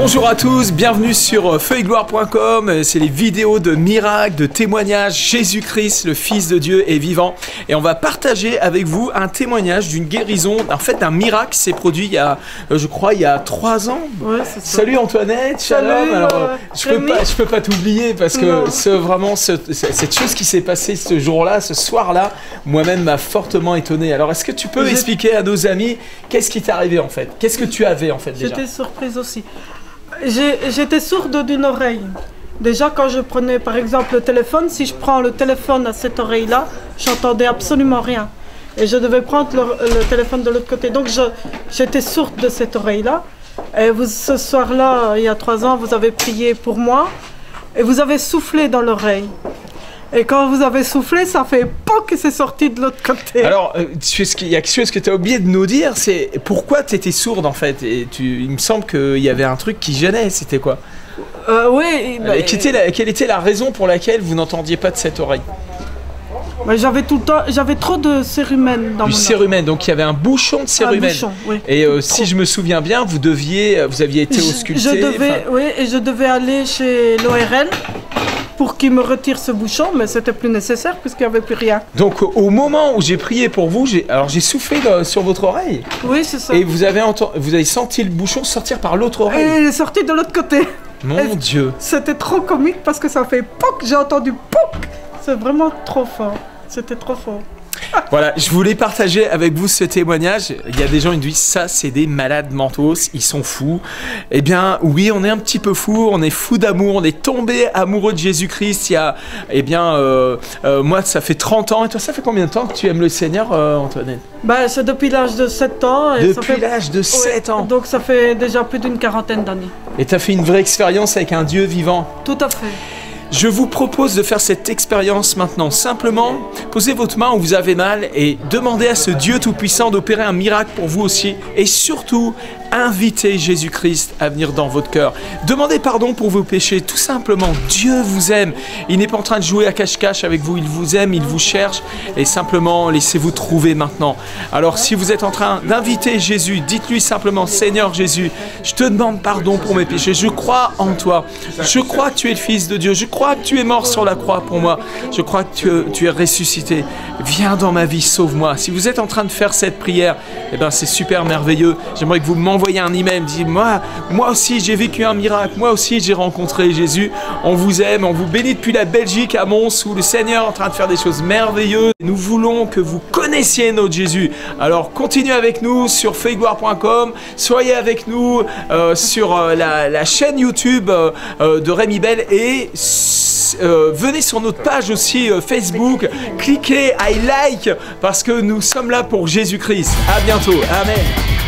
Bonjour à tous, bienvenue sur feuillegloire.com. C'est les vidéos de miracles, de témoignages. Jésus-Christ, le Fils de Dieu, est vivant. Et on va partager avec vous un témoignage d'une guérison, en fait d'un miracle qui s'est produit il y a, je crois, il y a 3 ans. Ouais, c'est ça. Salut Antoinette, shalom. Alors, je peux pas t'oublier parce que cette chose qui s'est passée ce jour-là, ce soir-là, moi-même m'a fortement étonné. Alors, est-ce que tu peux expliquer à nos amis qu'est-ce qui t'est arrivé en fait? Qu'est-ce que tu avais en fait déjà? J'étais surprise aussi. J'étais sourde d'une oreille. Déjà, quand je prenais par exemple le téléphone, si je prends le téléphone à cette oreille-là, j'entendais absolument rien. Et je devais prendre le téléphone de l'autre côté. Donc, j'étais sourde de cette oreille-là. Et vous, ce soir-là, il y a 3 ans, vous avez prié pour moi. Et vous avez soufflé dans l'oreille. Et quand vous avez soufflé, ça fait POC et c'est sorti de l'autre côté. Alors, il y a quelque chose que tu as oublié de nous dire, c'est pourquoi tu étais sourde en fait. Et il me semble qu'il y avait un truc qui gênait, c'était quoi? Oui. Et quelle était la raison pour laquelle vous n'entendiez pas de cette oreille? J'avais tout le temps, j'avais trop de cérumen dans mon oreille. Du cérumen, donc il y avait un bouchon de cérumen. Un bouchon, oui. Et si je me souviens bien, vous aviez été ausculté. Oui, et je devais aller chez l'ORL pour qu'il me retire ce bouchon, mais c'était plus nécessaire puisqu'il n'y avait plus rien. Donc au moment où j'ai prié pour vous, j'ai soufflé sur votre oreille. Oui, c'est ça. Et vous avez senti le bouchon sortir par l'autre oreille. Et il est sorti de l'autre côté. Mon Dieu. C'était trop comique parce que ça fait POC, j'ai entendu POC. C'est vraiment trop fort. C'était trop fort. Voilà, je voulais partager avec vous ce témoignage. Il y a des gens qui disent ça, c'est des malades mentaux, ils sont fous. Eh bien, oui, on est un petit peu fous, on est fous d'amour, on est tombé amoureux de Jésus-Christ. Il y a, moi, ça fait 30 ans. Et toi, ça fait combien de temps que tu aimes le Seigneur, Antoinette? C'est depuis l'âge de 7 ans. Et depuis l'âge de 7 ans. Donc, ça fait déjà plus d'une quarantaine d'années. Et tu as fait une vraie expérience avec un Dieu vivant? Tout à fait. Je vous propose de faire cette expérience maintenant. Simplement, posez votre main où vous avez mal et demandez à ce Dieu Tout-Puissant d'opérer un miracle pour vous aussi. Et surtout, invitez Jésus-Christ à venir dans votre cœur. Demandez pardon pour vos péchés. Tout simplement, Dieu vous aime. Il n'est pas en train de jouer à cache-cache avec vous. Il vous aime, il vous cherche. Et simplement, laissez-vous trouver maintenant. Alors, si vous êtes en train d'inviter Jésus, dites-lui simplement, Seigneur Jésus, je te demande pardon pour mes péchés. Je crois en toi. Je crois que tu es le Fils de Dieu. Je crois que tu es mort sur la croix pour moi. Je crois que tu es ressuscité. Viens dans ma vie, sauve-moi. Si vous êtes en train de faire cette prière, eh ben c'est super merveilleux. J'aimerais que vous m'envoyiez un email. Dites moi aussi j'ai vécu un miracle. Moi aussi j'ai rencontré Jésus. On vous aime, on vous bénit depuis la Belgique à Mons où le Seigneur est en train de faire des choses merveilleuses. Nous voulons que vous connaissiez notre Jésus. Alors continuez avec nous sur feuillegloire.com. Soyez avec nous sur la chaîne YouTube de Rémi Bell et venez sur notre page aussi Facebook, cliquez I like parce que nous sommes là pour Jésus-Christ. À bientôt, amen.